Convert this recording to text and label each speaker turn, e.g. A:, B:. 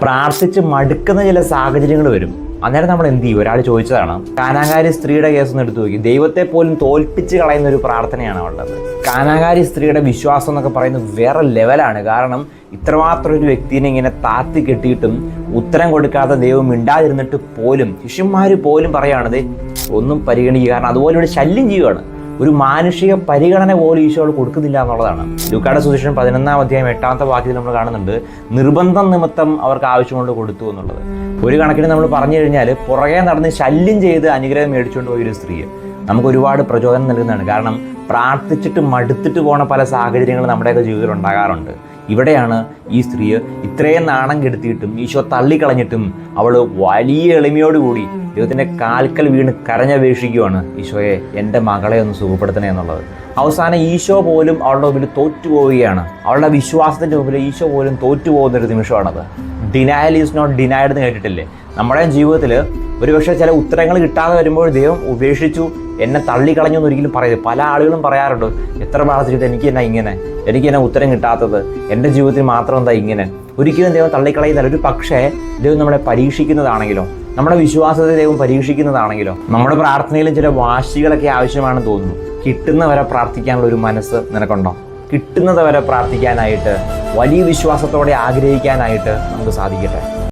A: പ്രാർത്ഥിച്ച് മടുക്കുന്ന ചില സാഹചര്യങ്ങൾ വരും. അന്നേരം നമ്മൾ എന്ത് ചെയ്യും? ഒരാൾ ചോദിച്ചതാണ്, കാനാകാരി സ്ത്രീയുടെ കേസ് ഒന്ന് എടുത്തു നോക്കി. ദൈവത്തെ പോലും തോൽപ്പിച്ച് കളയുന്ന ഒരു പ്രാർത്ഥനയാണ് ഉള്ളത്. കാനാകാരി സ്ത്രീയുടെ വിശ്വാസം എന്നൊക്കെ പറയുന്നത് വേറെ ലെവലാണ്. കാരണം ഇത്രമാത്രം ഒരു വ്യക്തിനെ ഇങ്ങനെ താത്തി കെട്ടിയിട്ടും ഉത്തരം കൊടുക്കാതെ ദൈവം മിണ്ടാതിരുന്നിട്ട് പോലും ശിഷ്യന്മാർ പോലും പറയുകയാണത് ഒന്നും പരിഗണിക്കുക. കാരണം അതുപോലെ ഇവിടെ ശല്യം ചെയ്യുകയാണ്. ഒരു മാനുഷിക പരിഗണന പോലും ഈശോയോട് കൊടുക്കുന്നില്ല എന്നുള്ളതാണ്. ലൂക്കായുടെ സുവിശേഷം 11-ാം അധ്യായം 8-ാമത്തെ വാക്യത്തിൽ നമ്മൾ കാണുന്നുണ്ട്, നിർബന്ധം നിമിത്തം അവർക്ക് ആവശ്യമുണ്ട് കൊടുത്തു എന്നുള്ളത്. ഒരു കണക്കിന് നമ്മൾ പറഞ്ഞു കഴിഞ്ഞാൽ പുറകെ നടന്ന് ശല്യം ചെയ്ത് അനുഗ്രഹം മേടിച്ചുകൊണ്ട് പോയൊരു സ്ത്രീ നമുക്ക് ഒരുപാട് പ്രചോദനം നൽകുന്നതാണ്. കാരണം പ്രാർത്ഥിച്ചിട്ട് മടുത്തിട്ട് പോണ പല സാഹചര്യങ്ങൾ നമ്മുടെയൊക്കെ ജീവിതത്തിൽ ഉണ്ടാകാറുണ്ട്. ഇവിടെയാണ് ഈ സ്ത്രീ ഇത്രയും നാണം കെടുത്തിയിട്ടും ഈശോ തള്ളിക്കളഞ്ഞിട്ടും അവൾ വലിയ എളിമയോടുകൂടി ദൈവത്തിൻ്റെ കാൽക്കൽ വീണ് കരഞ്ഞപേക്ഷിക്കുകയാണ്, ഈശോയെ എൻ്റെ മകളെ ഒന്ന് സുഖപ്പെടുത്തണേ എന്നുള്ളത്. അവസാനം ഈശോ പോലും അവളുടെ മുമ്പിൽ തോറ്റുപോവുകയാണ്. അവളുടെ വിശ്വാസത്തിൻ്റെ മുമ്പിൽ ഈശോ പോലും തോറ്റുപോകുന്നൊരു നിമിഷമാണത്. ഡിനയൽ ഈസ് നോട്ട് ഡിനൈഡ് എന്ന് കേട്ടിട്ടില്ലേ? നമ്മുടെ ജീവിതത്തിൽ ഒരുപക്ഷെ ചില ഉത്തരങ്ങൾ കിട്ടാതെ വരുമ്പോൾ ദൈവം ഉപേക്ഷിച്ചു, എന്നെ തള്ളിക്കളഞ്ഞു എന്ന് ഒരിക്കലും പറയരുത്. പല ആളുകളും പറയാറുണ്ട്, എത്ര പ്രാർത്ഥിച്ചിട്ട് എനിക്ക് എന്നാ ഉത്തരം കിട്ടാത്തത്, എൻ്റെ ജീവിതത്തിൽ മാത്രം എന്താ ഇങ്ങനെ. ഒരിക്കലും ദൈവം തള്ളിക്കളയുന്നില്ല. ഒരു പക്ഷേ ദൈവം നമ്മളെ പരീക്ഷിക്കുന്നതാണെങ്കിലോ, നമ്മുടെ വിശ്വാസത്തെ ദൈവം പരീക്ഷിക്കുന്നതാണെങ്കിലോ, നമ്മുടെ പ്രാർത്ഥനയിലും ചില വാശികളൊക്കെ ആവശ്യമാണെന്ന് തോന്നുന്നു. കിട്ടുന്നവരെ പ്രാർത്ഥിക്കാനുള്ള ഒരു മനസ്സ് നിനക്കുണ്ടോ? കിട്ടുന്നത് വരെ പ്രാർത്ഥിക്കാനായിട്ട്, വലിയ വിശ്വാസത്തോടെ ആഗ്രഹിക്കാനായിട്ട് നമുക്ക് സാധിക്കട്ടെ.